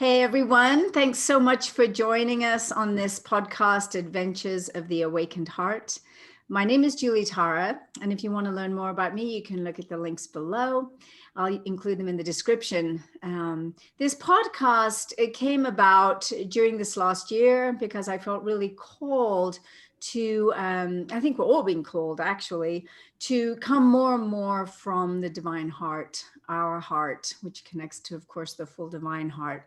Hey everyone, thanks so much for joining us on this podcast, Adventures of the Awakened Heart. My name is Julie Tara, and if you want to learn more about me, you can look at the links below. I'll include them in the description. This podcast, it came about during this last year because I felt really called to, I think we're all being called actually, to come more and more from the divine heart, our heart, which connects to, of course, the full divine heart.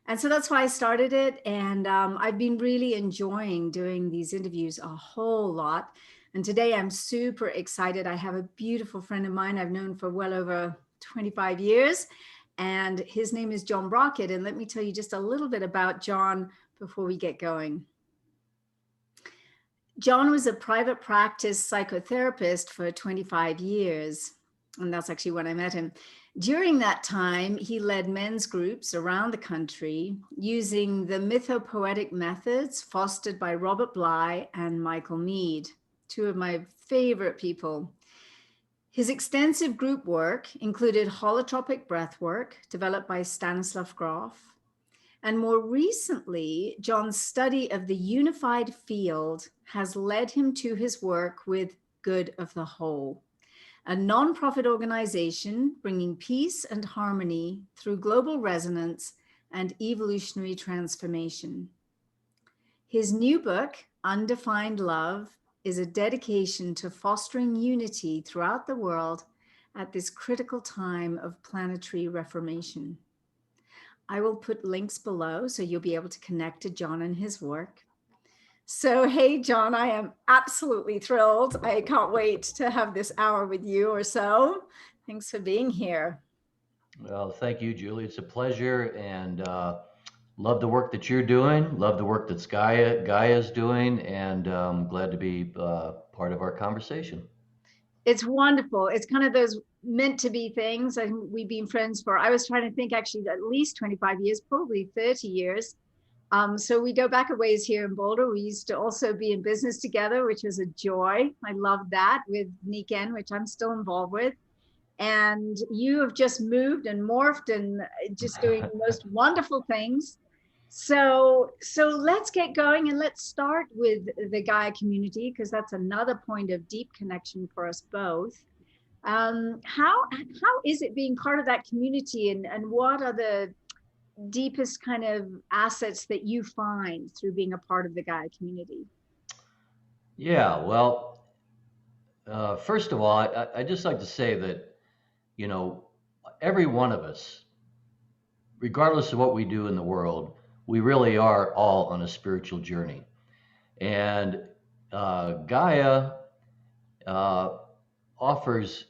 And so that's why I started it. And I've been really enjoying doing these interviews a whole lot. And today I'm super excited. I have a beautiful friend of mine I've known for well over 25 years. And his name is John Brockett. And let me tell you just a little bit about John before we get going. John was a private practice psychotherapist for 25 years. And that's actually when I met him. During that time, he led men's groups around the country using the Mythopoetic methods fostered by Robert Bly and Michael Mead, two of my favorite people. His extensive group work included Holotropic Breath Work, developed by Stanislav Grof. And more recently, John's study of the unified field has led him to his work with Good of the Whole, a nonprofit organization bringing peace and harmony through global resonance and evolutionary transformation. His new book, Undefined Love, is a dedication to fostering unity throughout the world at this critical time of planetary reformation. I will put links below so you'll be able to connect to John and his work. So, hey, John, I am absolutely thrilled. I can't wait to have this hour with you or so. Thanks for being here. Well, thank you, Julie. It's a pleasure, and love the work that you're doing. Love the work that Gaia is doing, and glad to be part of our conversation. It's wonderful. It's kind of those meant to be things. And we've been friends for, I was trying to think actually at least 25 years, probably 30 years. So we go back a ways here in Boulder. We used to also be in business together, which was a joy. I love that with Niken, which I'm still involved with. And you have just moved and morphed and just doing the most wonderful things. So let's get going and let's start with the Gaia community, because that's another point of deep connection for us both. How is it being part of that community, and what are the deepest kind of assets that you find through being a part of the Gaia community? Yeah, well, first of all, I just like to say that, you know, every one of us, regardless of what we do in the world, we really are all on a spiritual journey. And Gaia uh, offers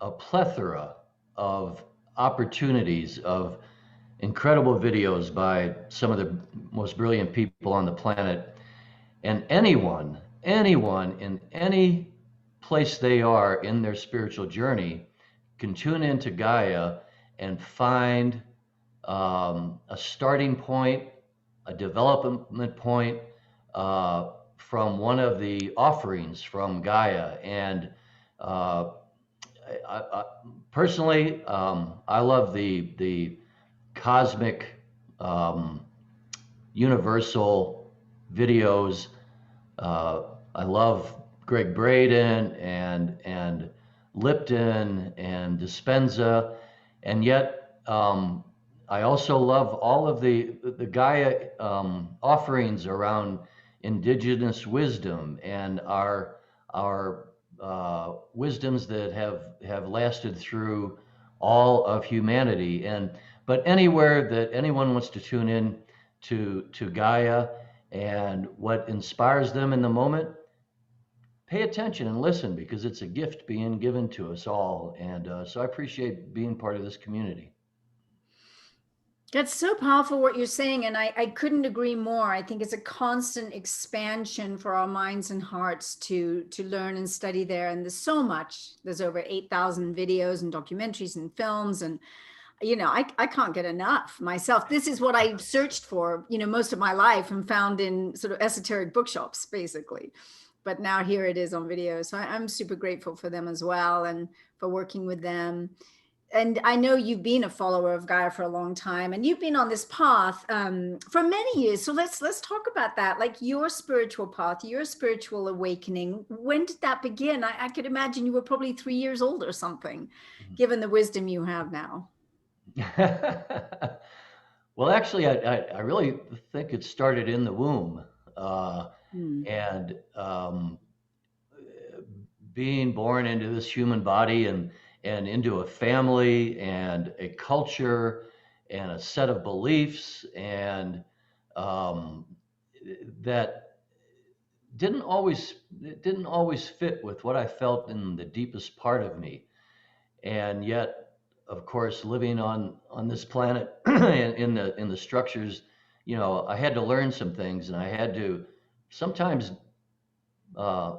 a plethora of opportunities of incredible videos by some of the most brilliant people on the planet. And anyone in any place they are in their spiritual journey can tune into Gaia and find a starting point, a development point from one of the offerings from Gaia. And uh, personally, I love the cosmic, um, universal videos. I love Greg Braden and Lipton and Dispenza, and yet I also love all of the Gaia offerings around indigenous wisdom and our wisdoms that have lasted through all of humanity. But anywhere that anyone wants to tune in to Gaia and what inspires them in the moment, pay attention and listen, because it's a gift being given to us all. And so I appreciate being part of this community. That's so powerful what you're saying, and I couldn't agree more. I think it's a constant expansion for our minds and hearts to learn and study there. And there's so much. There's over 8,000 videos and documentaries and films, and I can't get enough myself. This is what I searched for, most of my life and found in sort of esoteric bookshops, basically. But now here it is on video. So I'm super grateful for them as well and for working with them. and I know you've been a follower of Gaia for a long time, and you've been on this path for many years. So let's talk about that, like your spiritual path, your spiritual awakening. When did that begin? I could imagine you were probably 3 years old or something, given the wisdom you have now. Well, actually, I really think it started in the womb. Uh, Hmm. and being born into this human body and into a family and a culture and a set of beliefs and um, that didn't always fit with what I felt in the deepest part of me. And yet, of course, living on this planet in the structures, I had to learn some things, and I had to sometimes uh,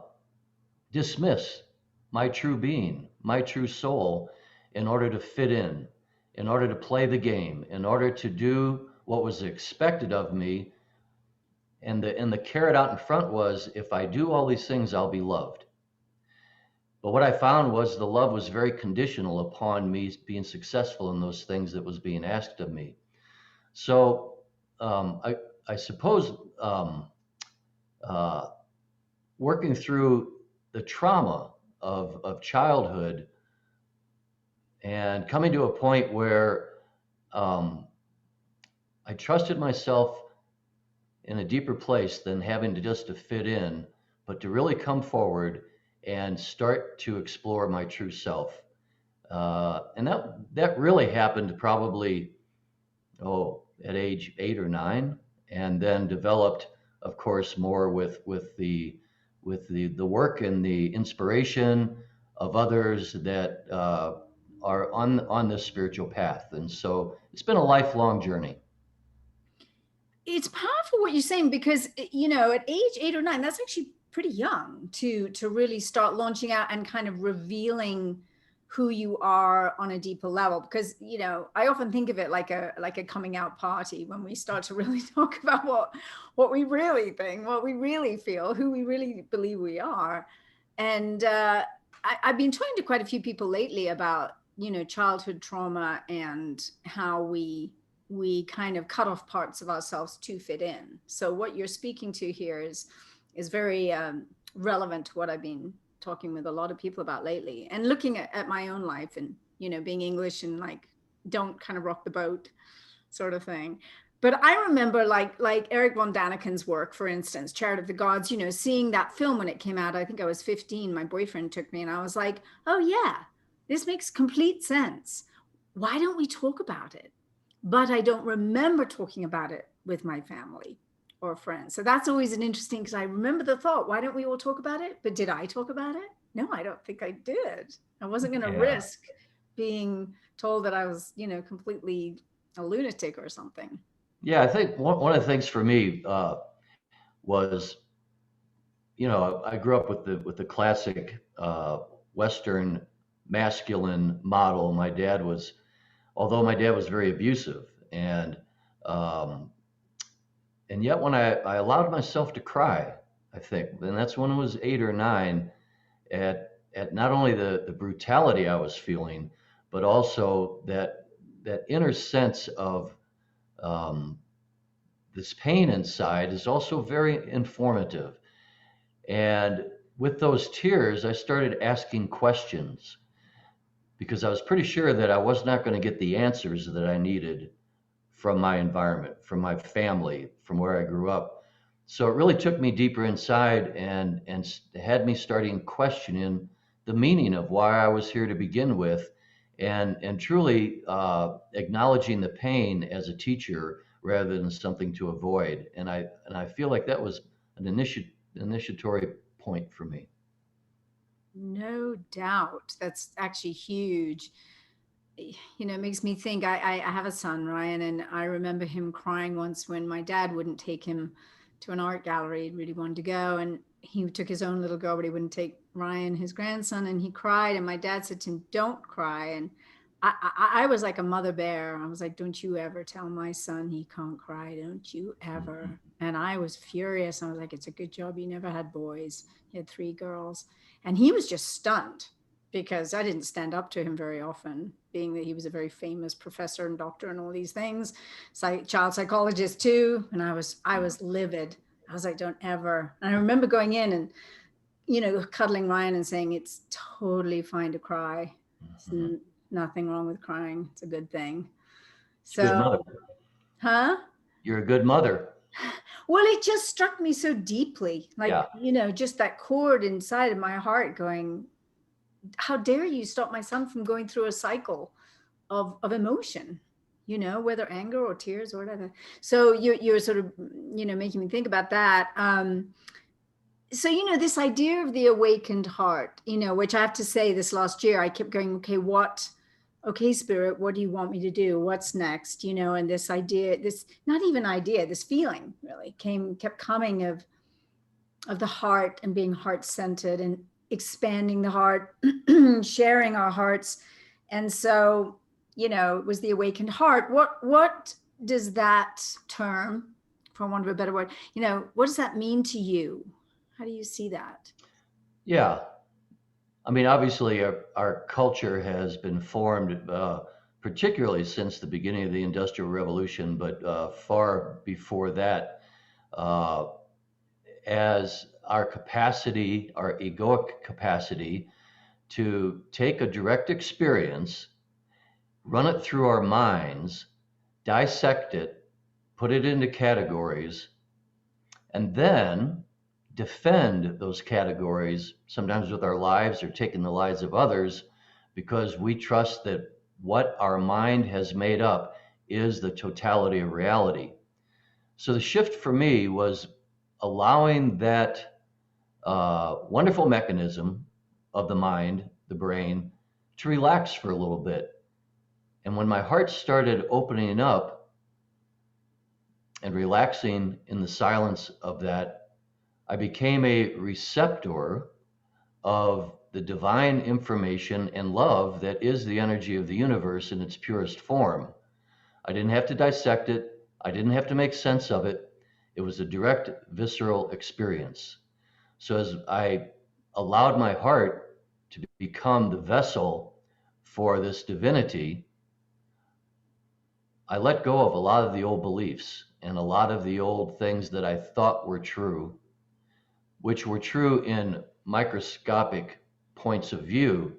dismiss my true being, my true soul, in order to fit in order to play the game, in order to do what was expected of me. And the carrot out in front was, if I do all these things, I'll be loved. But what I found was the love was very conditional upon me being successful in those things that was being asked of me. So I suppose uh, working through the trauma of childhood and coming to a point where um, I trusted myself in a deeper place than having to just to fit in, but to really come forward and start to explore my true self. And that really happened probably at age 8 or 9, and then developed, of course, more with the work and the inspiration of others that are on this spiritual path. And so it's been a lifelong journey. It's powerful what you're saying, because at age 8 or 9, that's actually pretty young to really start launching out and kind of revealing who you are on a deeper level. Because I often think of it like a coming out party, when we start to really talk about what we really think, what we really feel, who we really believe we are. And I've been talking to quite a few people lately about childhood trauma and how we kind of cut off parts of ourselves to fit in. So what you're speaking to here is very relevant to what I've been talking with a lot of people about lately, and looking at my own life, and being English and like, don't kind of rock the boat sort of thing. But I remember like Eric von Daniken's work, for instance, Chariot of the Gods, seeing that film when it came out. I think I was 15. My boyfriend took me, and I was like, oh yeah, this makes complete sense. Why don't we talk about it? But I don't remember talking about it with my family or friends. So that's always an interesting, because I remember the thought, why don't we all talk about it? But did I talk about it? No, I don't think I did. I wasn't going to Yeah. risk being told that I was, completely a lunatic or something. Yeah, I think one of the things for me was, I grew up with the classic Western masculine model. Although my dad was very abusive, um, and yet when I allowed myself to cry, I think, and that's when it was 8 or 9, at not only the brutality I was feeling, but also that inner sense of um, this pain inside is also very informative. And with those tears, I started asking questions because I was pretty sure that I was not going to get the answers that I needed from my environment, from my family, from where I grew up. So it really took me deeper inside and had me starting questioning the meaning of why I was here to begin with, and truly acknowledging the pain as a teacher rather than something to avoid. And I feel like that was an initiatory point for me. No doubt. That's actually huge. It makes me think. I have a son, Ryan, and I remember him crying once when my dad wouldn't take him to an art gallery. He really wanted to go, and he took his own little girl, but he wouldn't take Ryan, his grandson, and he cried. And my dad said to him, "Don't cry." And I was like a mother bear. I was like, "Don't you ever tell my son he can't cry. Don't you ever." And I was furious. I was like, "It's a good job you never had boys. You had 3 girls." And he was just stunned. because I didn't stand up to him very often, being that he was a very famous professor and doctor and all these things, child psychologist too. And I was livid. I was like, don't ever. And I remember going in and, cuddling Ryan and saying, it's totally fine to cry. Mhm. Nothing wrong with crying. It's a good thing. It's a good So, mother. huh? You're a good mother. Well, it just struck me so deeply, like, Yeah. just that chord inside of my heart going, how dare you stop my son from going through a cycle of emotion, whether anger or tears or whatever. So you're sort of, making me think about that. So, this idea of the awakened heart, which I have to say this last year, I kept going, okay, spirit, what do you want me to do? What's next? And this idea, this, not even idea, this feeling really kept coming of the heart and being heart centered and expanding the heart, sharing our hearts. And so, it was the awakened heart. What does that term, for want of a better word, what does that mean to you? How do you see that? Yeah. I mean, obviously, our culture has been formed, particularly since the beginning of the Industrial Revolution, but far before that, uh, as our capacity, our egoic capacity to take a direct experience, run it through our minds, dissect it, put it into categories, and then defend those categories, sometimes with our lives or taking the lives of others, because we trust that what our mind has made up is the totality of reality. So the shift for me was allowing that wonderful mechanism of the mind, the brain, to relax for a little bit. And when my heart started opening up and relaxing in the silence of that, I became a receptor of the divine information and love that is the energy of the universe in its purest form. I didn't have to dissect it, I didn't have to make sense of it. It was a direct, visceral experience. So as I allowed my heart to become the vessel for this divinity, I let go of a lot of the old beliefs and a lot of the old things that I thought were true, which were true in microscopic points of view.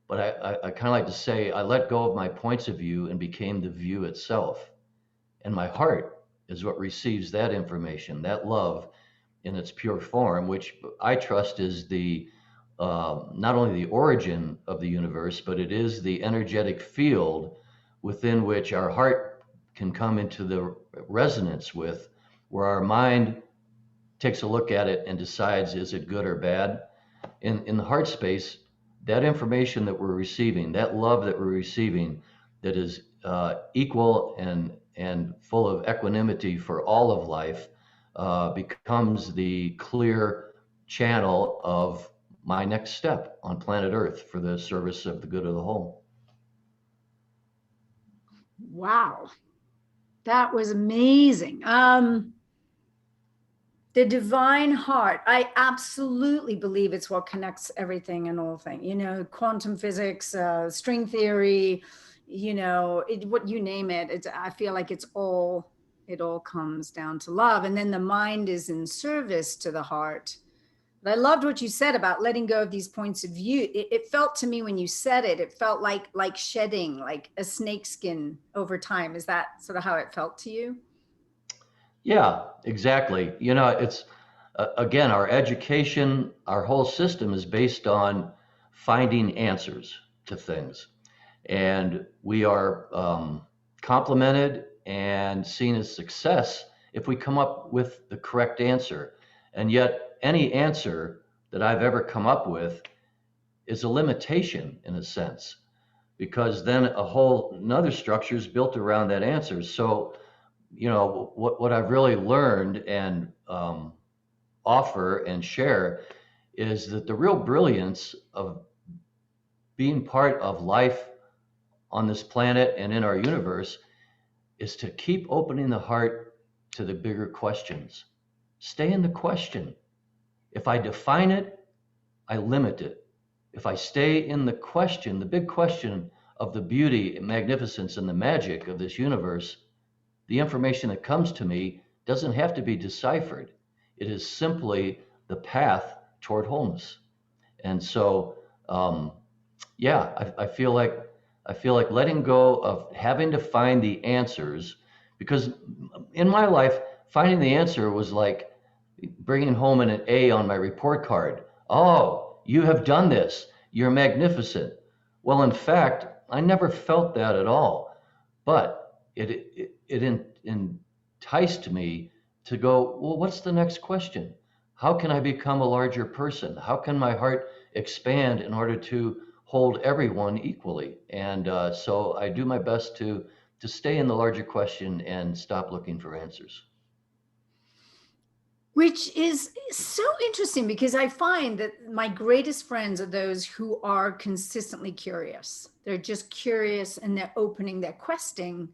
But I kind of like to say I let go of my points of view and became the view itself. And my heart is what receives that information, that love in its pure form, which I trust is the not only the origin of the universe, but it is the energetic field within which our heart can come into the resonance with, where our mind takes a look at it and decides is it good or bad. In the heart space, that information that we're receiving, that love that we're receiving, that is equal and full of equanimity for all of life, becomes the clear channel of my next step on planet Earth for the service of the good of the whole. Wow, that was amazing. The divine heart, I absolutely believe it's what connects everything and all things, quantum physics, string theory, what you name it. I feel like it all comes down to love. And then the mind is in service to the heart. But I loved what you said about letting go of these points of view. It felt to me when you said it felt like shedding, like a snake skin over time. Is that sort of how it felt to you? Yeah, exactly. It's again, our education, our whole system is based on finding answers to things. And we are complimented and seen as success if we come up with the correct answer. And yet, any answer that I've ever come up with is a limitation in a sense, because then a whole another structure is built around that answer. So, what I've really learned and offer and share is that the real brilliance of being part of life on this planet and in our universe is to keep opening the heart to the bigger questions. Stay in the question. If I define it, I limit it. if I stay in the question, the big question of the beauty and magnificence and the magic of this universe, the information that comes to me doesn't have to be deciphered. It is simply the path toward wholeness. And so, yeah, I feel like letting go of having to find the answers, because in my life, finding the answer was like bringing home an A on my report card. Oh, you have done this. You're magnificent. Well, in fact, I never felt that at all. But it enticed me to go, well, what's the next question? How can I become a larger person? How can my heart expand in order to hold everyone equally? And so I do my best to stay in the larger question and stop looking for answers. Which is so interesting because I find that my greatest friends are those who are consistently curious. They're just curious and they're opening, they're questing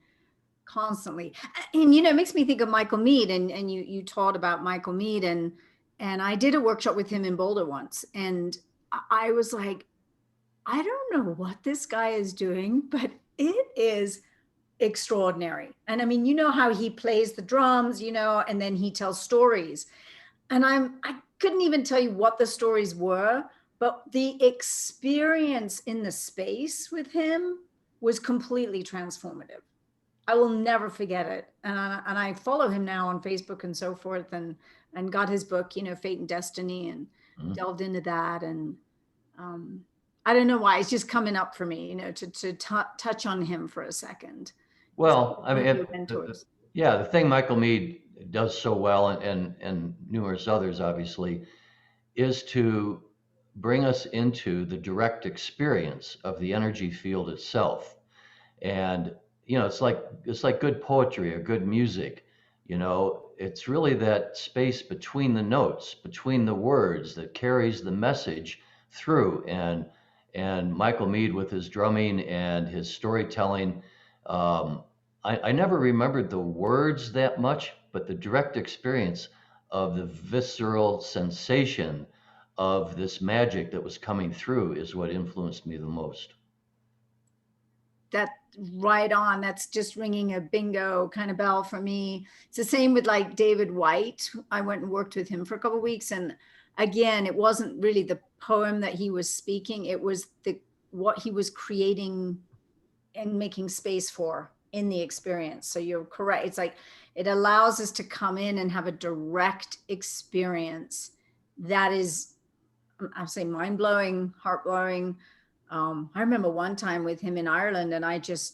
constantly. And it makes me think of Michael Mead, and you taught about Michael Mead, and I did a workshop with him in Boulder once, and I was like, I don't know what this guy is doing, but it is extraordinary. And I mean, how he plays the drums, and then he tells stories. And I couldn't even tell you what the stories were, but the experience in the space with him was completely transformative. I will never forget it. And I follow him now on Facebook and so forth, and got his book, Fate and Destiny, and Mhm. delved into that. And um, I don't know why it's just coming up for me, to touch on him for a second. He's Well, I one mean, of your mentors. yeah, the thing Michael Mead does so well, and numerous others, obviously, is to bring us into the direct experience of the energy field itself. And it's like good poetry or good music. It's really that space between the notes, between the words, that carries the message through. And Michael Mead, with his drumming and his storytelling, um, I never remembered the words that much, but the direct experience of the visceral sensation of this magic that was coming through is what influenced me the most. That right on. That's just ringing a bingo kind of bell for me. It's the same with like David White. I went and worked with him for a couple of weeks, and again, it wasn't really the poem that he was speaking, it was the what he was creating and making space for in the experience. So you're correct. It's like it allows us to come in and have a direct experience that is, I'll say, mind blowing, heart blowing. I remember one time with him in Ireland, and I said,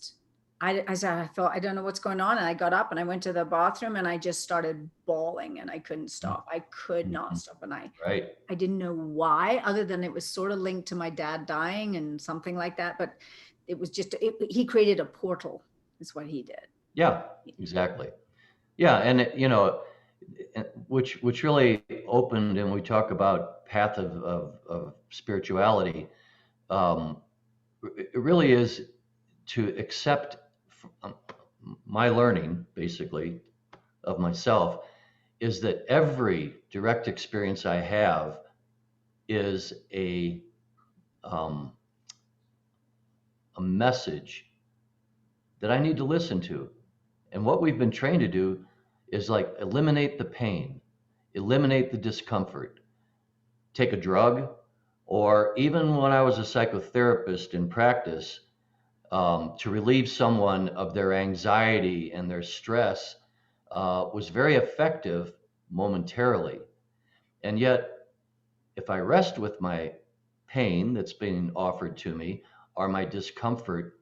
I thought, I don't know what's going on. And I got up and I went to the bathroom and I just started bawling and I couldn't stop. I could not Mhm. stop. And Right. I didn't know why, other than it was sort of linked to my dad dying and something like that. But it was just, he created a portal, is what he did. Yeah, exactly. Yeah, and which really opened, and we talk about path of spirituality. Um, it really is to accept um, my learning, basically, of myself, is that every direct experience I have is um, a message that I need to listen to. And what we've been trained to do is like eliminate the pain, eliminate the discomfort, take a drug, or even when I was a psychotherapist in practice, to relieve someone of their anxiety and their stress was very effective momentarily. And yet, if I rest with my pain that's being offered to me or my discomfort,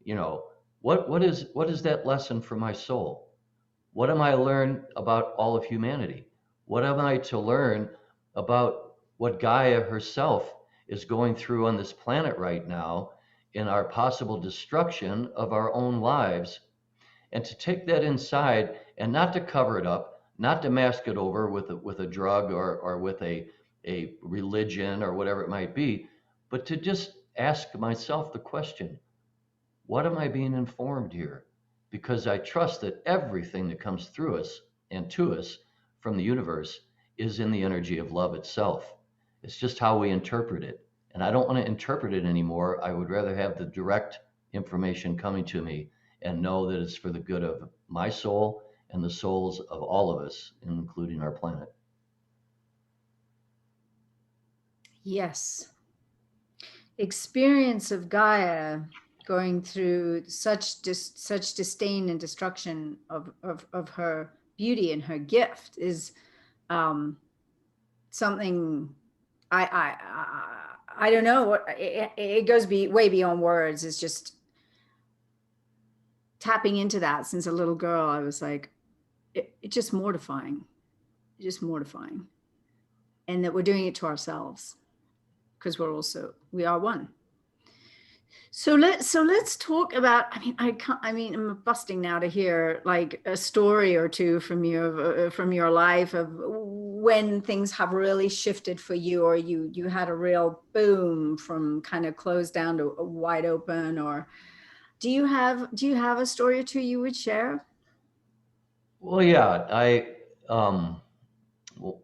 you know, what is that lesson for my soul? What am I to learn about all of humanity? What am I to learn about what Gaia herself is going through on this planet right now in our possible destruction of our own lives? And to take that inside and not to cover it up, not to mask it over with a drug or with a religion or whatever it might be, but to just ask myself the question, what am I being informed here? Because I trust that everything that comes through us and to us from the universe is in the energy of love itself. It's just how we interpret it. And I don't want to interpret it anymore. I would rather have the direct information coming to me and know that it's for the good of my soul and the souls of all of us, including our planet. Yes. Experience of Gaia going through such disdain and destruction of her beauty and her gift is something I don't know what it goes way beyond words. It's just tapping into that. Since a little girl, I was like, it's just mortifying, and that we're doing it to ourselves because we are one. So let's talk about. I mean, I'm busting now to hear like a story or two from your life of when things have really shifted for you, or you had a real boom from kind of closed down to wide open. Or do you have a story or two you would share? Well, yeah,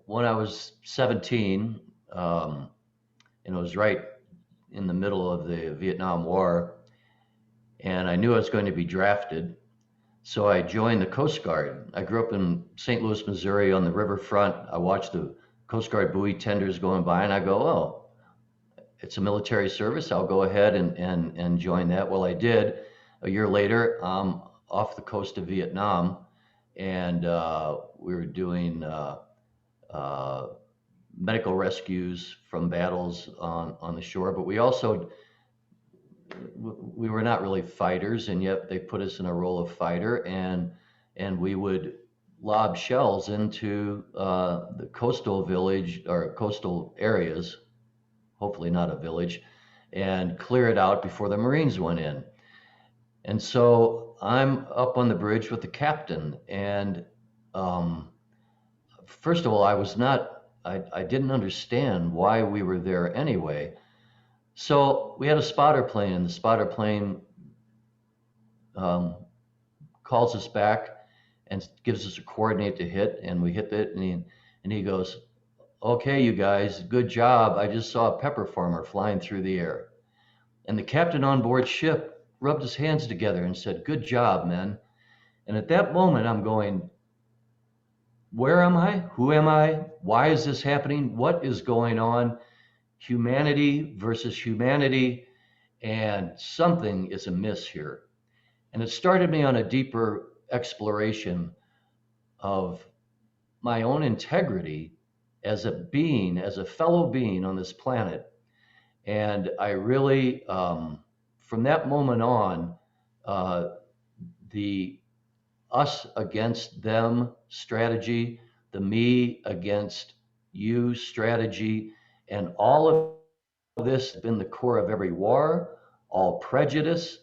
when I was 17, and it was right in the middle of the Vietnam War, and I knew I was going to be drafted. So I joined the Coast Guard. I grew up in St. Louis, Missouri on the riverfront. I watched the Coast Guard buoy tenders going by, and I go, oh, it's a military service. I'll go ahead and join that. Well, I did. A year later, off the coast of Vietnam, and we were doing uh, medical rescues from battles on the shore. But we were not really fighters, and yet they put us in a role of fighter, and we would lob shells into the coastal village or coastal areas, hopefully not a village, and clear it out before the Marines went in. And so I'm up on the bridge with the captain, and um, first of all, I didn't understand why we were there anyway. So we had a spotter plane, and the spotter plane um, calls us back and gives us a coordinate to hit, and we hit it, and he goes, "Okay, you guys, good job. I just saw a pepper farmer flying through the air." And the captain on board ship rubbed his hands together and said, "Good job, men." And at that moment, I'm going, where am I? Who am I? Why is this happening? What is going on? Humanity versus humanity, and something is amiss here. And it started me on a deeper exploration of my own integrity as a being, as a fellow being on this planet. And I really, from that moment on, uh, the us against them strategy, the me against you strategy, and all of this has been the core of every war, all prejudice,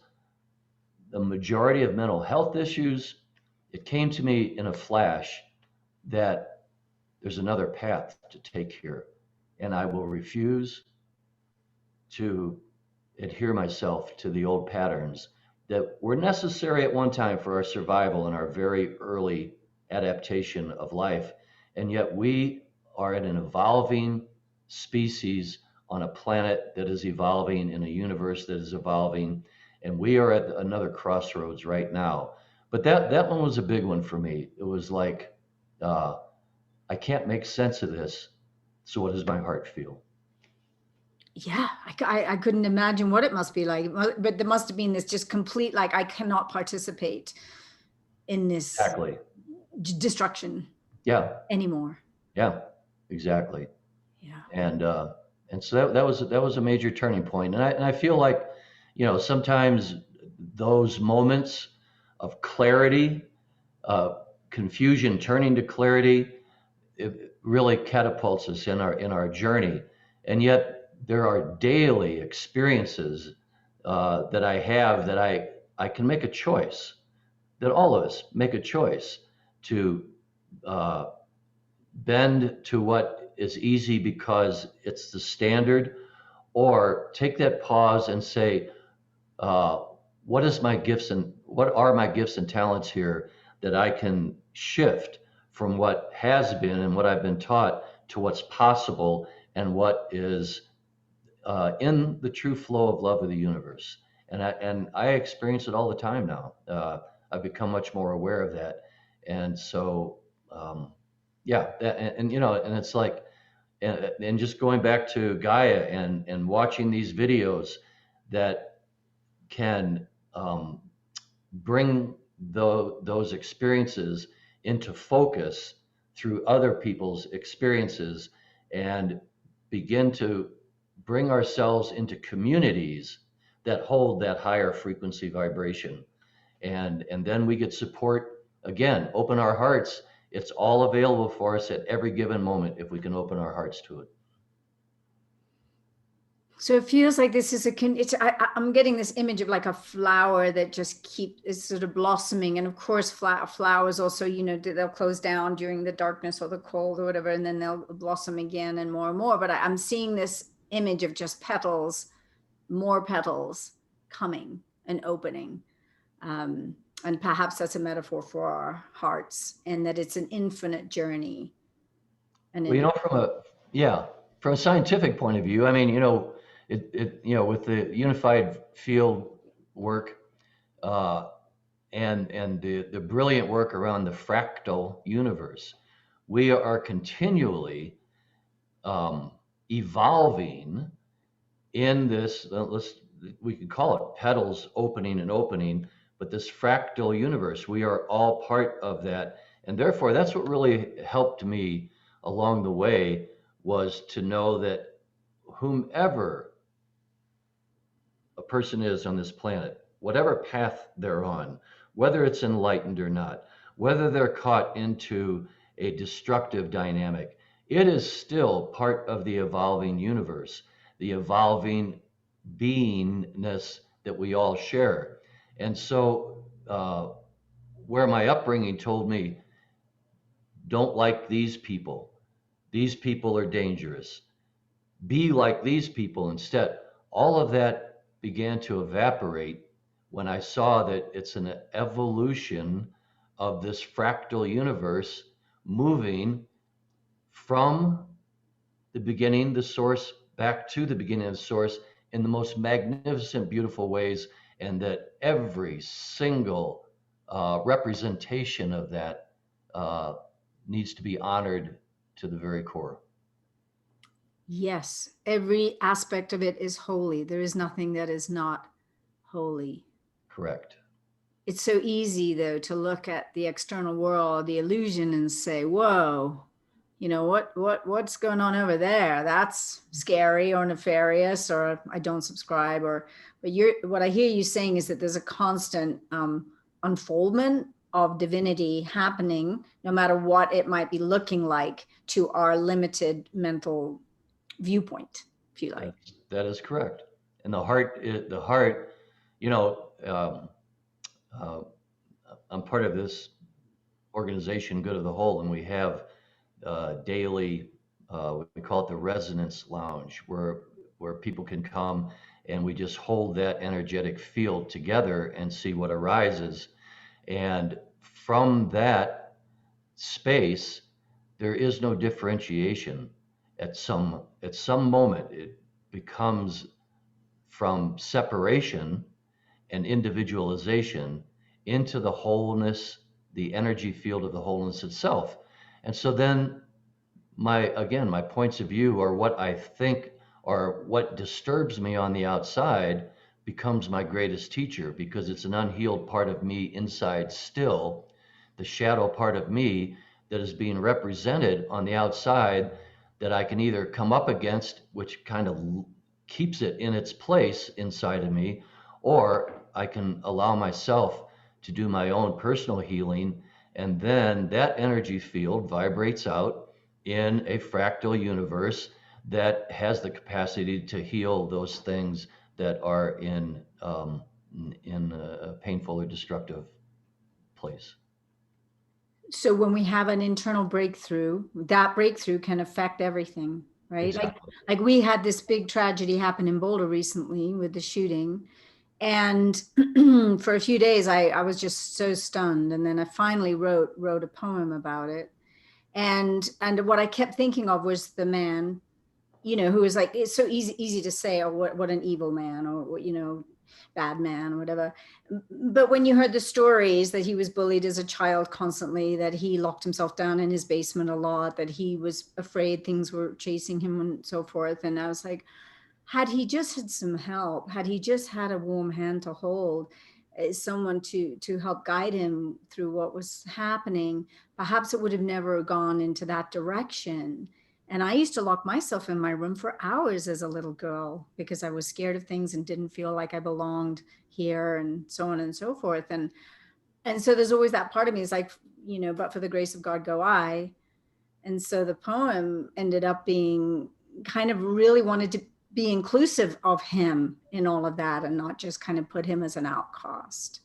the majority of mental health issues. It came to me in a flash that there's another path to take here, and I will refuse to adhere myself to the old patterns that were necessary at one time for our survival and our very early adaptation of life. And yet we are an evolving species on a planet that is evolving, in a universe that is evolving. And we are at another crossroads right now. But that one was a big one for me. It was like, uh, I can't make sense of this. So what does my heart feel? Yeah, I couldn't imagine what it must be like, but there must have been this just complete, like, I cannot participate in this Exactly. destruction Yeah. anymore. Yeah. Exactly. Yeah. and and so that was a major turning point. And I feel like, sometimes those moments of clarity, uh, confusion turning to clarity, it really catapults us in our journey. And yet there are daily experiences that I have that I can make a choice, that all of us make a choice to uh, bend to what is easy because it's the standard, or take that pause and say, uh, what are my gifts and talents here that I can shift from what has been and what I've been taught to what's possible and what is in the true flow of love of the universe. And I experience it all the time now. I've become much more aware of that. And so, yeah, and, you know, and it's like, and just going back to Gaia and watching these videos that can bring those experiences into focus through other people's experiences and begin to bring ourselves into communities that hold that higher frequency vibration. And then we get support. Again, open our hearts. It's all available for us at every given moment if we can open our hearts to it. So it feels like this is I'm getting this image of like a flower that just is sort of blossoming. And of course, flowers also, you know, they'll close down during the darkness or the cold or whatever, and then they'll blossom again and more and more. But I'm seeing this image of just petals, more petals coming and opening. And perhaps that's a metaphor for our hearts, and that it's an infinite journey. And Well, you know, from a scientific point of view, I mean, you know, you know, with the unified field work, uh, and the brilliant work around the fractal universe, we are continually evolving in this. We could call it petals opening and opening, but this fractal universe, we are all part of that, and therefore, that's what really helped me along the way was to know that whomever a person is on this planet, whatever path they're on, whether it's enlightened or not, whether they're caught into a destructive dynamic, it is still part of the evolving universe, the evolving beingness that we all share. And so, where my upbringing told me, don't like these people are dangerous, be like these people instead. All of that began to evaporate when I saw that it's an evolution of this fractal universe moving from the beginning, the source, back to the beginning of the source in the most magnificent, beautiful ways, and that every single representation of that uh, needs to be honored to the very core. yes, every aspect of it is holy. There is nothing that is not holy. Correct. It's so easy, though, to look at the external world, the illusion, and say, whoa, you know, what's going on over there? That's scary or nefarious, or I don't subscribe. But what I hear you saying is that there's a constant unfoldment of divinity happening, no matter what it might be looking like to our limited mental viewpoint, if you like. That is correct. And the heart, you know, uh, I'm part of this organization, Good of the Whole, and we have daily, we call it the Resonance Lounge, where people can come and we just hold that energetic field together and see what arises. And from that space, there is no differentiation. At some moment, it becomes from separation and individualization into the wholeness, the energy field of the wholeness itself. And so then my points of view or what I think or what disturbs me on the outside becomes my greatest teacher because it's an unhealed part of me inside still, the shadow part of me that is being represented on the outside that I can either come up against, which kind of keeps it in its place inside of me, or I can allow myself to do my own personal healing. And then that energy field vibrates out in a fractal universe that has the capacity to heal those things that are in a painful or destructive place. So when we have an internal breakthrough, that breakthrough can affect everything, right? Exactly. Like we had this big tragedy happen in Boulder recently with the shooting. And for a few days, I was just so stunned. And then I finally wrote a poem about it. And what I kept thinking of was the man who was like, it's so easy to say, oh, what an evil man, or what, bad man, or whatever. But when you heard the stories that he was bullied as a child constantly, that he locked himself down in his basement a lot, that he was afraid things were chasing him and so forth. And I was like, had he just had some help, had he just had a warm hand to hold, someone to help guide him through what was happening, perhaps it would have never gone into that direction. And I used to lock myself in my room for hours as a little girl because I was scared of things and didn't feel like I belonged here, and so on and so forth. And so there's always that part of me is like, but for the grace of God go I. And so the poem ended up being kind of really wanted to be inclusive of him in all of that, and not just kind of put him as an outcast,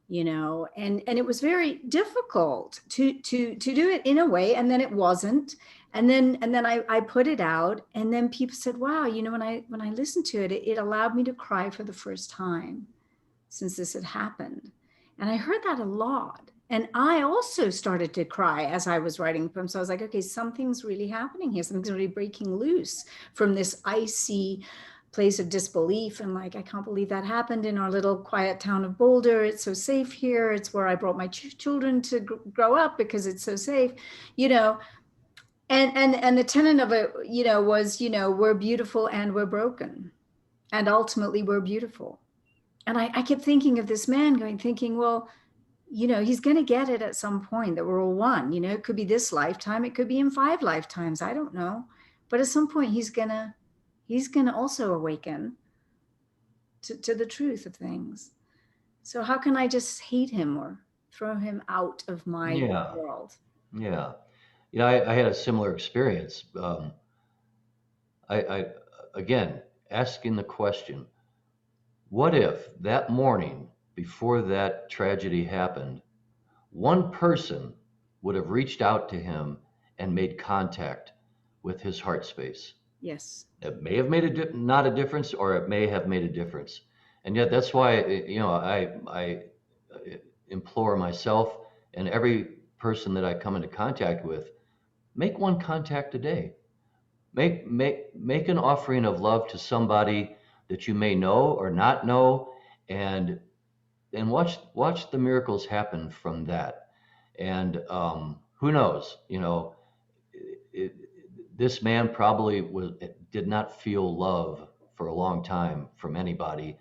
and it was very difficult to do it in a way. And then it wasn't. And then I put it out, and then people said, wow, when I listened to it, it allowed me to cry for the first time since this had happened. And I heard that a lot. And I also started to cry as I was writing the poem. So I was like, okay, something's really happening here. Something's really breaking loose from this icy place of disbelief. And like, I can't believe that happened in our little quiet town of Boulder. It's so safe here. It's where I brought my children to grow up because it's so safe, and the tenet of it, was, we're beautiful and we're broken. And ultimately we're beautiful. And I kept thinking of this man thinking, well, he's going to get it at some point that we're all one. It could be this lifetime, it could be in 5 lifetimes, I don't know. But at some point he's gonna also awaken to the truth of things. So how can I just hate him or throw him out of my Yeah, world? yeah. I had a similar experience. I again asking the question, what if that morning before that tragedy happened, one person would have reached out to him and made contact with his heart space? Yes. It may have made not a difference, or it may have made a difference. And yet, that's why I implore myself and every person that I come into contact with, make one contact a day. Make an offering of love to somebody that you may know or not know, and watch the miracles happen from that. And who knows? It, this man probably did not feel love for a long time from anybody,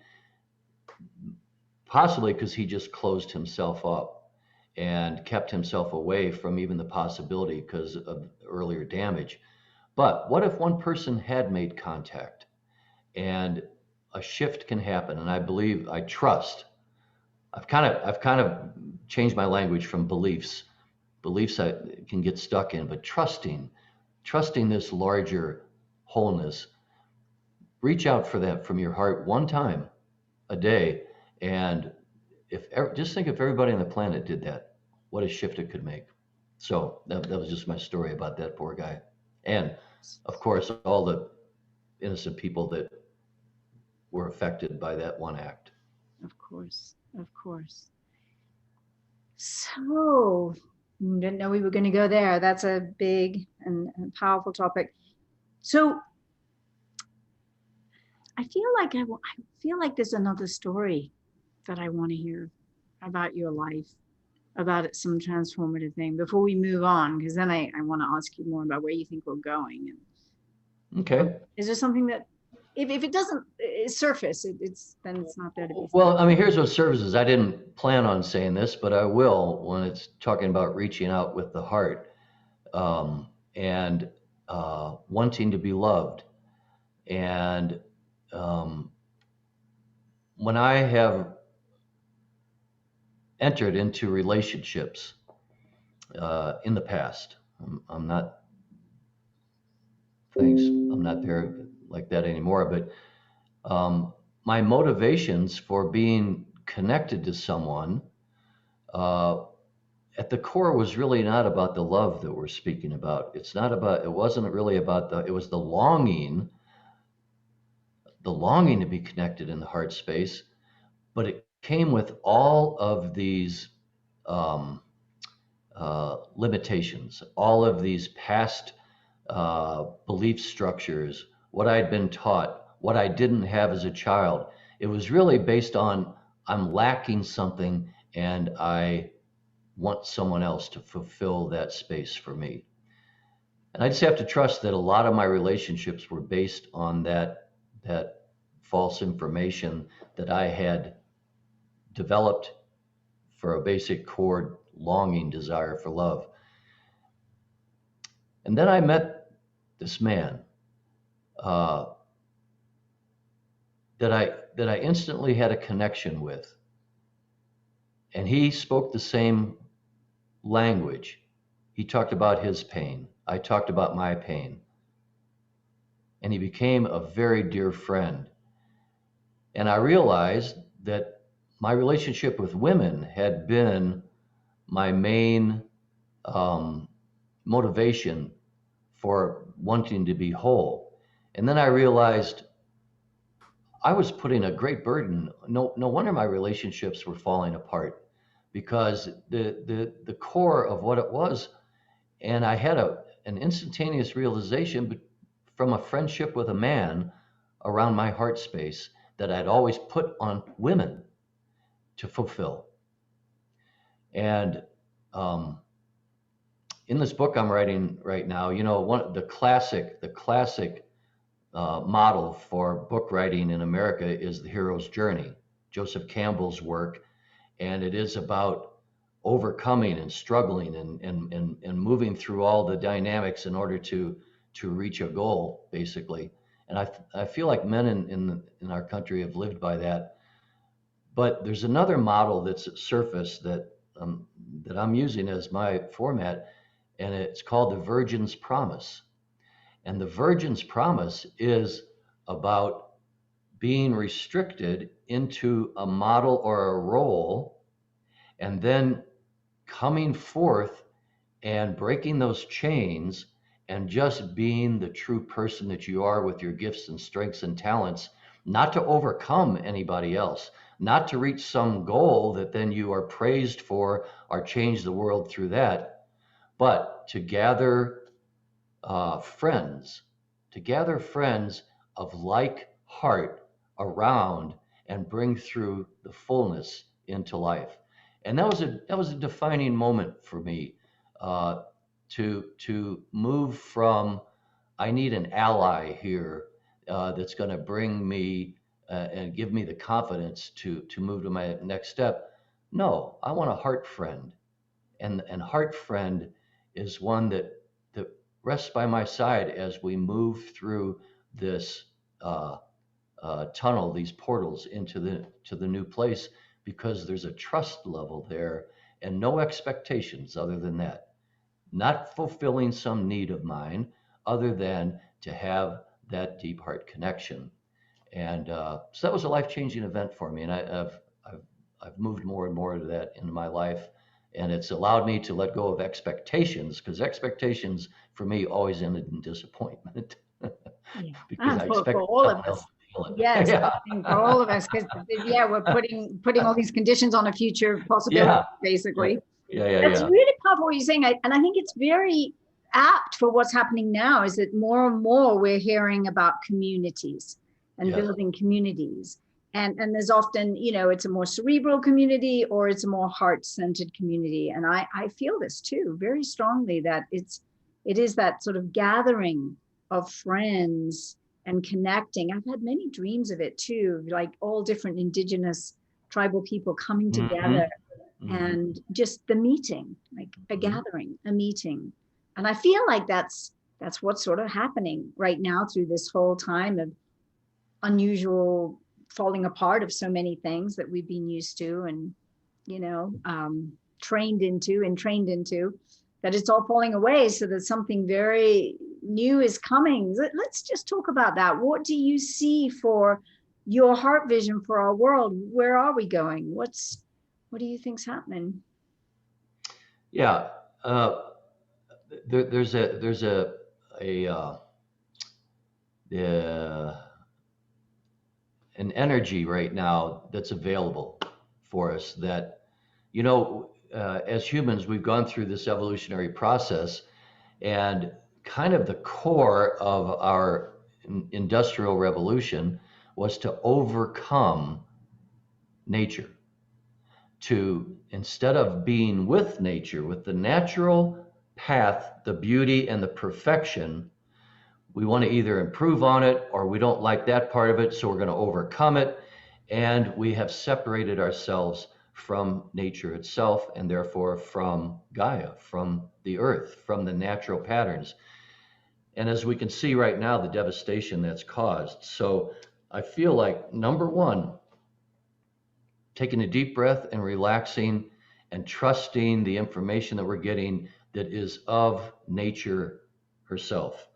possibly because he just closed himself up and kept himself away from even the possibility because of earlier damage. But what if one person had made contact and a shift can happen? And I trust. I've kind of changed my language from beliefs. Beliefs I can get stuck in, but trusting this larger wholeness. Reach out for that from your heart one time a day, and just think if everybody on the planet did that, what a shift it could make. So that was just my story about that poor guy, and of course all the innocent people that were affected by that one act. Of course. Of course. So, didn't know we were going to go there. That's a big and powerful topic. So, I feel like there's another story that I want to hear about your life, about some transformative thing before we move on, because then I want to ask you more about where you think we're going. And Okay. is there something that, if it doesn't surface, then it's not there to be said. Well, I mean, here's what services. I didn't plan on saying this, but I will when it's talking about reaching out with the heart, and wanting to be loved. And um, when I have entered into relationships in the past, I'm not, thanks, I'm not there like that anymore, but my motivations for being connected to someone uh, at the core was really not about the love that we're speaking about. It wasn't really about it was the longing to be connected in the heart space, but it came with all of these um, limitations, all of these past belief structures what I'd been taught, what I didn't have as a child. It was really based on I'm lacking something and I want someone else to fulfill that space for me. And I just have to trust that a lot of my relationships were based on that false information that I had developed for a basic core longing desire for love. And then I met this man uh, that I instantly had a connection with, and he spoke the same language. He talked about his pain. I talked about my pain, and he became a very dear friend. And I realized that my relationship with women had been my main um, motivation for wanting to be whole. And then I realized I was putting a great burden. No wonder my relationships were falling apart because the core of what it was, and I had an instantaneous realization from a friendship with a man around my heart space that I'd always put on women to fulfill. And um, in this book I'm writing right now, one the classic model for book writing in America is The Hero's Journey, Joseph Campbell's work, and it is about overcoming and struggling and moving through all the dynamics in order to reach a goal, basically. And I feel like men in our country have lived by that. But there's another model that's surfaced that I'm using as my format, and it's called the Virgin's Promise. And the Virgin's Promise is about being restricted into a model or a role, and then coming forth and breaking those chains and just being the true person that you are with your gifts and strengths and talents, not to overcome anybody else, not to reach some goal that then you are praised for or change the world through that, but to gather friends, to gather friends of like heart around and bring through the fullness into life. And that was a defining moment for me, uh, to move from I need an ally here that's going to bring me and give me the confidence to move to my next step. No, I want a heart friend, and heart friend is one that rests by my side as we move through this uh, tunnel, these portals into the new place, because there's a trust level there and no expectations other than that, not fulfilling some need of mine other than to have that deep heart connection. And so that was a life-changing event for me, and I've I've moved more and more to that in my life, and it's allowed me to let go of expectations, because expectations for me always ended in disappointment Yeah. because I For expected all of someone else us. to feel it. Yes, Yeah, I think for all of us, because yeah, we're putting all these conditions on a future possibility, yeah, yeah, basically. yeah, yeah, That's yeah, really powerful what you're saying. And I think it's very apt for what's happening now, is that more and more we're hearing about communities and yes, building communities. And there's often, it's a more cerebral community or it's a more heart-centered community. And I feel this too, very strongly, that it is that sort of gathering of friends and connecting. I've had many dreams of it too, like all different indigenous tribal people coming hmm together hmm and just the meeting, like a hmm gathering, a meeting. And I feel like that's what's sort of happening right now through this whole time of unusual falling apart of so many things that we've been used to and trained into and trained into, that it's all falling away, so that something very new is coming. Let's just talk about that. What do you see for your heart vision for our world? Where are we going? What do you think's happening? yeah. Uh, there's a uh, an energy right now that's available for us that, as humans, we've gone through this evolutionary process, and kind of the core of our industrial revolution was to overcome nature, to, instead of being with nature, with the natural path, the beauty and the perfection, we want to either improve on it or we don't like that part of it, so we're going to overcome it. And we have separated ourselves from nature itself, and therefore from Gaia, from the earth, from the natural patterns. And as we can see right now, the devastation that's caused. So I feel like, number one, taking a deep breath and relaxing and trusting the information that we're getting that is of nature herself,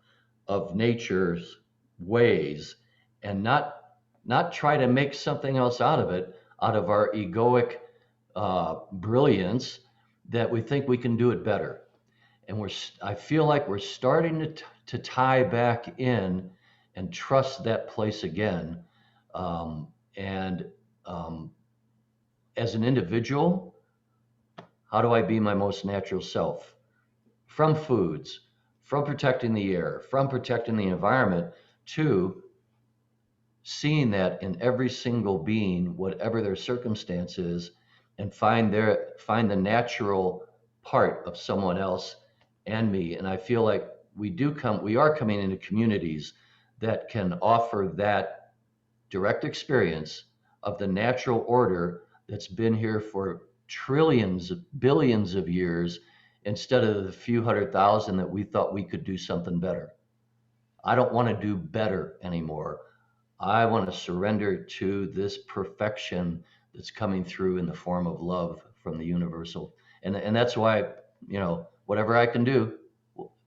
of nature's ways, and not try to make something else out of it, out of our egoic brilliance that we think we can do it better. And I feel like we're starting to tie back in and trust that place again. And as an individual, how do I be my most natural self? From foods, from protecting the air, from protecting the environment, to seeing that in every single being, whatever their circumstance is, and find the natural part of someone else and me. And I feel like we are coming into communities that can offer that direct experience of the natural order that's been here for trillions, billions of years, instead of the few 100,000 that we thought we could do something better. I don't want to do better anymore. I want to surrender to this perfection that's coming through in the form of love from the universal. And that's why, whatever I can do,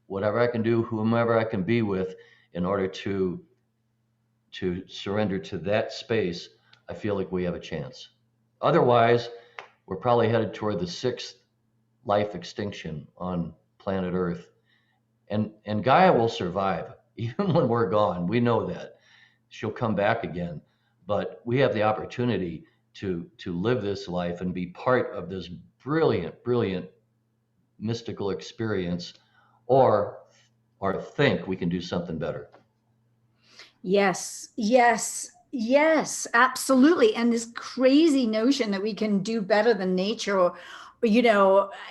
whomever I can be with, in order to surrender to that space, I feel like we have a chance. Otherwise, we're probably headed toward the sixth life extinction on planet Earth. And Gaia will survive, even when we're gone. We know that. She'll come back again. But we have the opportunity to live this life and be part of this brilliant, brilliant mystical experience, or think we can do something better. Yes, yes, yes, absolutely. And this crazy notion that we can do better than nature, or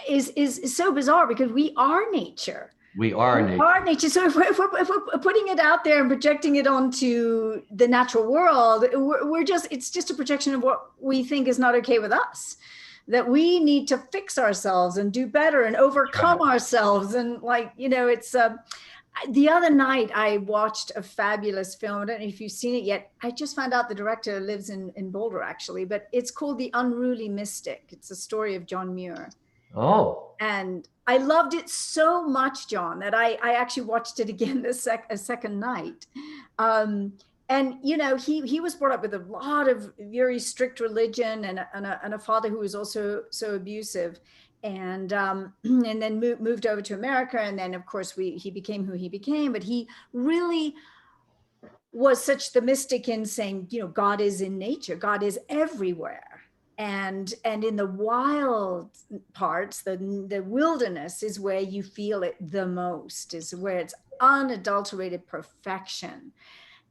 is so bizarre, because we are nature. We are nature. So if we're putting it out there and projecting it onto the natural world, it's just a projection of what we think is not okay with us. That we need to fix ourselves and do better and overcome ourselves. And it's the other night I watched a fabulous film. I don't know if you've seen it yet. I just found out the director lives in Boulder, actually, but it's called The Unruly Mystic. It's a story of John Muir. Oh. And I loved it so much, John, that I actually watched it again a second night. And he was brought up with a lot of very strict religion, and a father who was also so abusive, and then moved over to America. And then, of course, he became who he became. But he really was such the mystic in saying, God is in nature, God is everywhere. And in the wild parts, the wilderness is where you feel it the most, is where it's unadulterated perfection.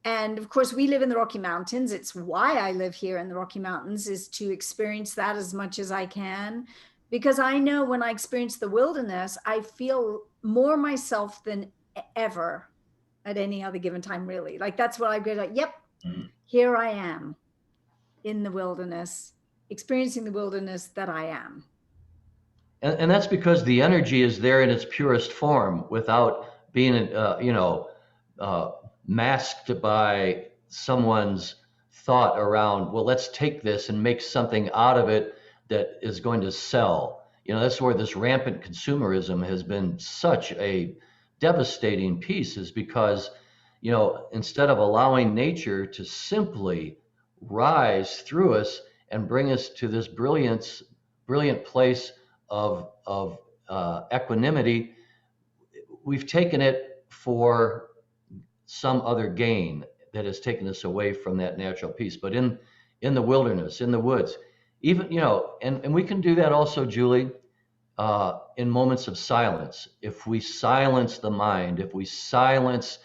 And of course, we live in the Rocky Mountains. It's why I live here in the Rocky Mountains, is to experience that as much as I can. Because I know when I experience the wilderness, I feel more myself than ever at any other given time, really. Like, that's what I go like, yep, here I am in the wilderness, experiencing the wilderness that I am. And that's because the energy is there in its purest form, without being, masked by someone's thought around, well, let's take this and make something out of it that is going to sell. That's where this rampant consumerism has been such a devastating piece, is because, instead of allowing nature to simply rise through us and bring us to this brilliant place of equanimity, we've taken it for some other gain that has taken us away from that natural peace. But in the wilderness, in the woods, even, and we can do that also, Julie, in moments of silence. If we silence the mind, if we silence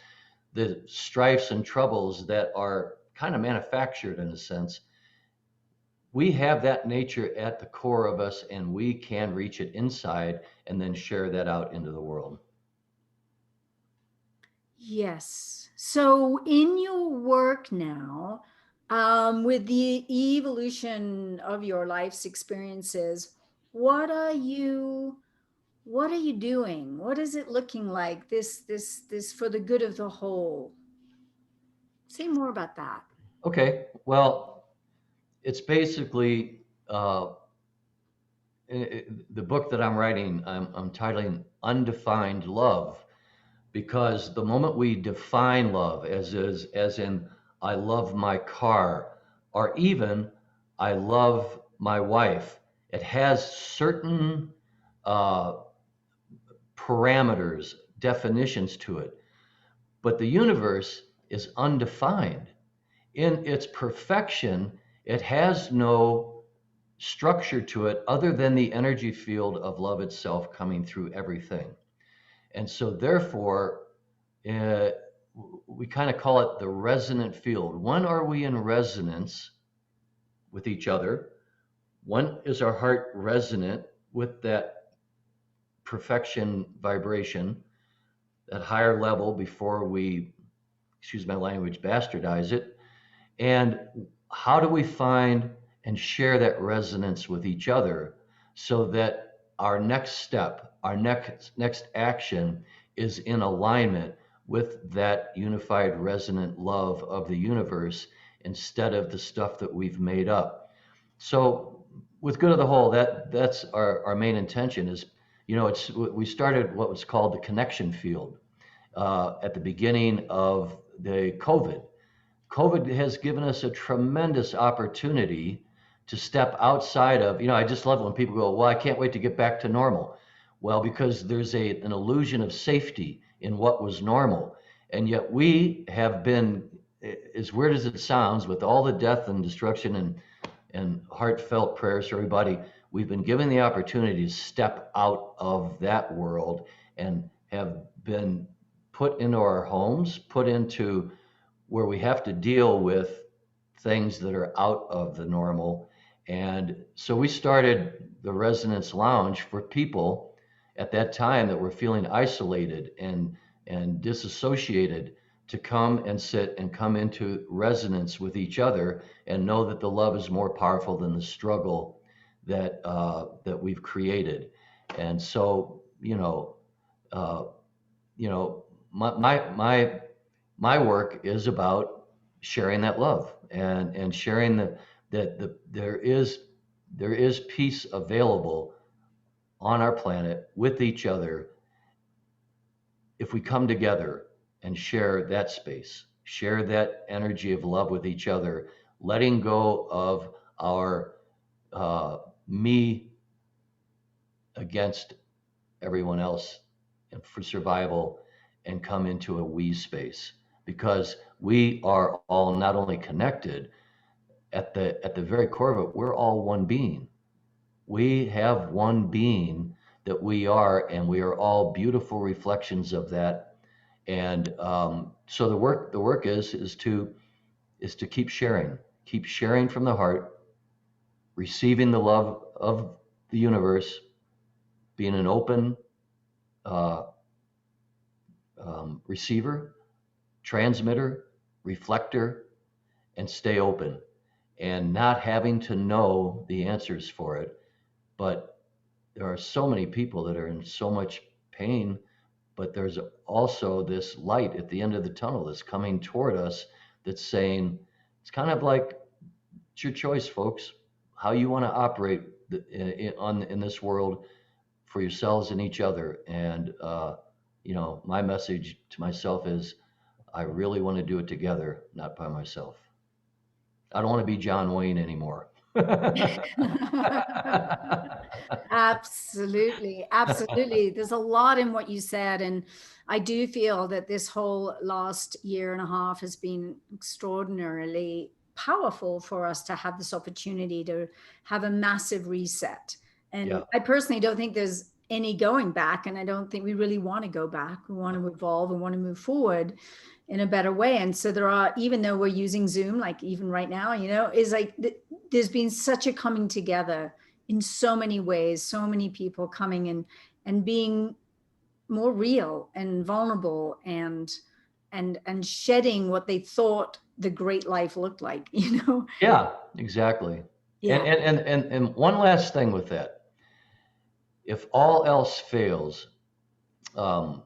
the strifes and troubles that are kind of manufactured in a sense, we have that nature at the core of us, and we can reach it inside and then share that out into the world. Yes. So in your work now, with the evolution of your life's experiences, what are you what are you doing? What is it looking like? This for the good of the whole. Say more about that. Okay, well, it's basically the book that I'm writing, I'm titling Undefined Love, because the moment we define love as in I love my car, or even I love my wife, it has certain uh, parameters, definitions to it. But the universe is undefined. In its perfection, it has no structure to it other than the energy field of love itself coming through everything. And so, therefore, uh, we kind of call it the resonant field. When are we in resonance with each other? When is our heart resonant with that perfection vibration, that higher level before we, excuse my language, bastardize it? And how do we find and share that resonance with each other so that our next step, our next action is in alignment with that unified resonant love of the universe instead of the stuff that we've made up. So with good of the whole, that's our main intention is, it's we started what was called the connection field at the beginning of the COVID has given us a tremendous opportunity to step outside of, I just love it when people go, well, I can't wait to get back to normal. Well, because there's an illusion of safety in what was normal. And yet we have been, as weird as it sounds, with all the death and destruction and heartfelt prayers for everybody, we've been given the opportunity to step out of that world and have been put into our homes, put into where we have to deal with things that are out of the normal. And so we started the Resonance Lounge for people at that time that were feeling isolated and disassociated to come and sit and come into resonance with each other and know that the love is more powerful than the struggle that we've created. And so, uh, you know, my work is about sharing that love and sharing that there is peace available on our planet with each other if we come together and share that space, share that energy of love with each other, letting go of our me against everyone else and for survival, and come into a we space, because we are all not only connected at the very core of it, we're all one being. We have one being that we are, and we are all beautiful reflections of that. And so the work is to keep sharing from the heart, receiving the love of the universe, being an open uh, receiver, transmitter, reflector, and stay open, and not having to know the answers for it. But there are so many people that are in so much pain, but there's also this light at the end of the tunnel that's coming toward us that's saying, it's kind of like, it's your choice, folks, how you want to operate in this world for yourselves and each other. And my message to myself is, I really want to do it together, not by myself. I don't want to be John Wayne anymore. Absolutely. Absolutely. There's a lot in what you said. And I do feel that this whole last year and a half has been extraordinarily powerful for us to have this opportunity to have a massive reset. And Yeah. I personally don't think there's any going back. And I don't think we really want to go back. We want to evolve and want to move forward in a better way. And so there are, even though we're using Zoom, like even right now, is like there's been such a coming together in so many ways, so many people coming in and being more real and vulnerable and shedding what they thought the great life looked like, Yeah, exactly. And, Yeah. and one last thing with that, if all else fails, um,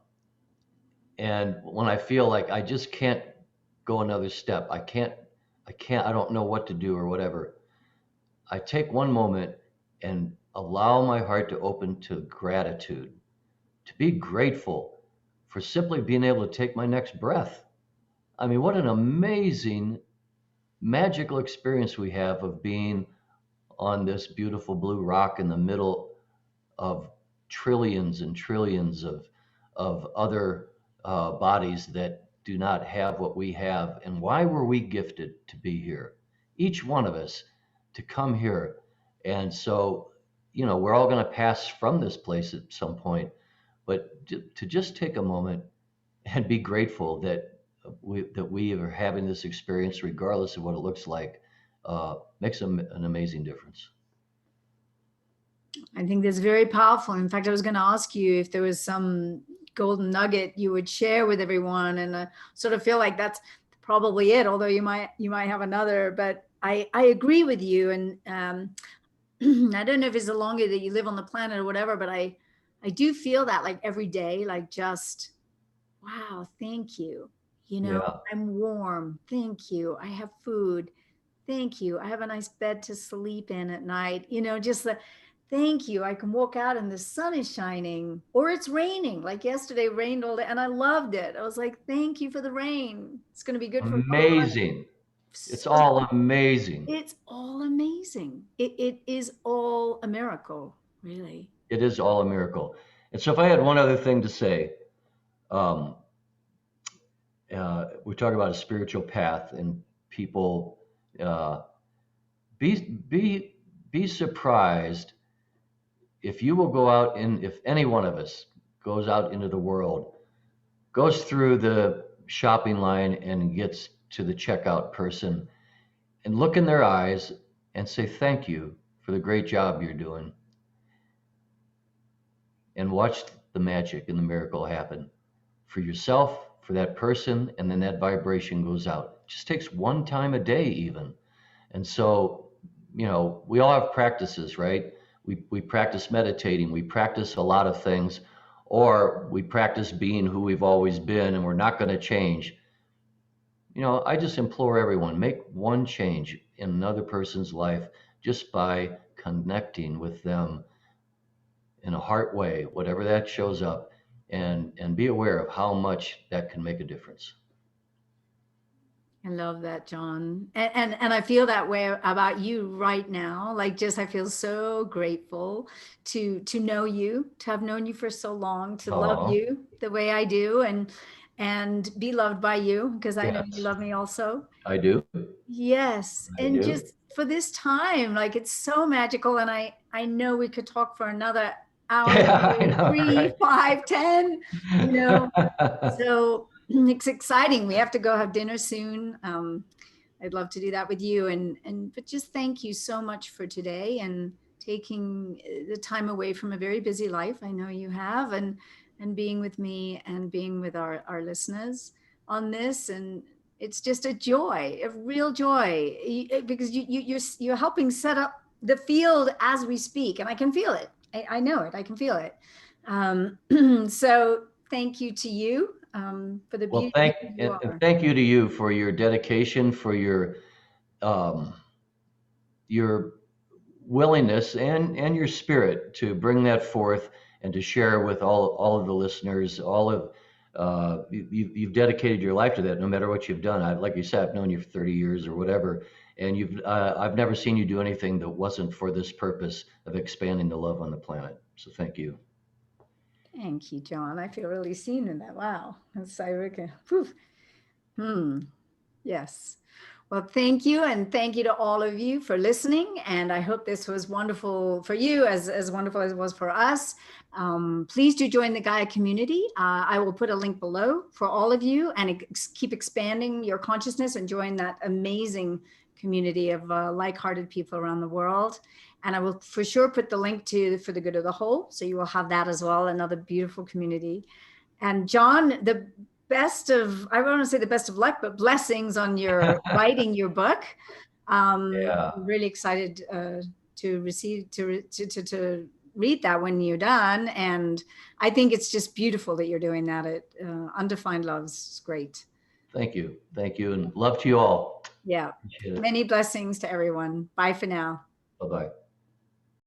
and when I feel like I just can't go another step, I don't know what to do or whatever, I take one moment and allow my heart to open to gratitude, to be grateful for simply being able to take my next breath. I mean, what an amazing, magical experience we have of being on this beautiful blue rock in the middle of trillions and trillions of other bodies that do not have what we have. And why were we gifted to be here? Each one of us to come here. And so, we're all going to pass from this place at some point, but to just take a moment and be grateful that we are having this experience, regardless of what it looks like, makes an amazing difference. I think that's very powerful. In fact, I was going to ask you if there was some golden nugget you would share with everyone, and I sort of feel like that's probably it. Although you might have another, but I agree with you. And I don't know if it's the longer that you live on the planet or whatever, but I do feel that like every day, like just wow, thank you. Yeah. I'm warm. Thank you. I have food. Thank you. I have a nice bed to sleep in at night. Just the thank you. I can walk out and the sun is shining or it's raining. Like yesterday rained all day and I loved it. I was like, thank you for the rain. It's going to be good for my body. Amazing. It's So all amazing. it's all amazing. It is all a miracle, really. It is all a miracle. And so, if I had one other thing to say, um, we talk about a spiritual path, and people uh, be surprised if you will go out and if any one of us goes out into the world, goes through the shopping line and gets to the checkout person and look in their eyes and say thank you for the great job you're doing, and watch the magic and the miracle happen for yourself, for that person, and then that vibration goes out. It just takes one time a day, even. And so, we all have practices, right? We practice meditating, we practice a lot of things, or we practice being who we've always been and we're not going to change. I just implore everyone, make one change in another person's life just by connecting with them in a heart way, whatever that shows up, and be aware of how much that can make a difference. I love that, John. And I feel that way about you right now. Like just I feel so grateful to know you, to have known you for so long, to love Oh, you the way I do and be loved by you because I know you yes, love me also. I do. Yes. I And do. just for this time, like it's so magical. And I know we could talk for another hour, Yeah, I two, know, 3, right? 5, 10, you know. So it's exciting. We have to go have dinner soon. I'd love to do that with you. But just thank you so much for today and taking the time away from a very busy life. I know you have, and being with me and being with our listeners on this. And it's just a joy, a real joy, because you're helping set up the field as we speak, and I can feel it. I know it. I can feel it. So thank you to you for the Well, beauty of who you and are. thank you to you for your dedication, for um, your willingness and your spirit to bring that forth and to share with all of the listeners. You've dedicated your life to that, no matter what you've done. Like you said, I've known you for 30 years or whatever, and I've never seen you do anything that wasn't for this purpose of expanding the love on the planet. So thank you. Thank you, John. I feel really seen in that. Wow. That's Cyrika. Whew. Hmm. Yes. Well, thank you. And thank you to all of you for listening. And I hope this was wonderful for you, as wonderful as it was for us. Please do join the Gaia community. I will put a link below for all of you, and keep expanding your consciousness and join that amazing community of like-hearted people around the world. And I will for sure put the link to For the Good of the Whole. So you will have that as well, another beautiful community. And John, I want to say the best of luck, but blessings on your writing your book. Yeah. I'm really excited to receive, to read that when you're done. And I think it's just beautiful that you're doing that. Undefined Love is great. Thank you. Thank you. And love to you all. Yeah. Appreciate it. Many blessings to everyone. Bye for now. Bye-bye.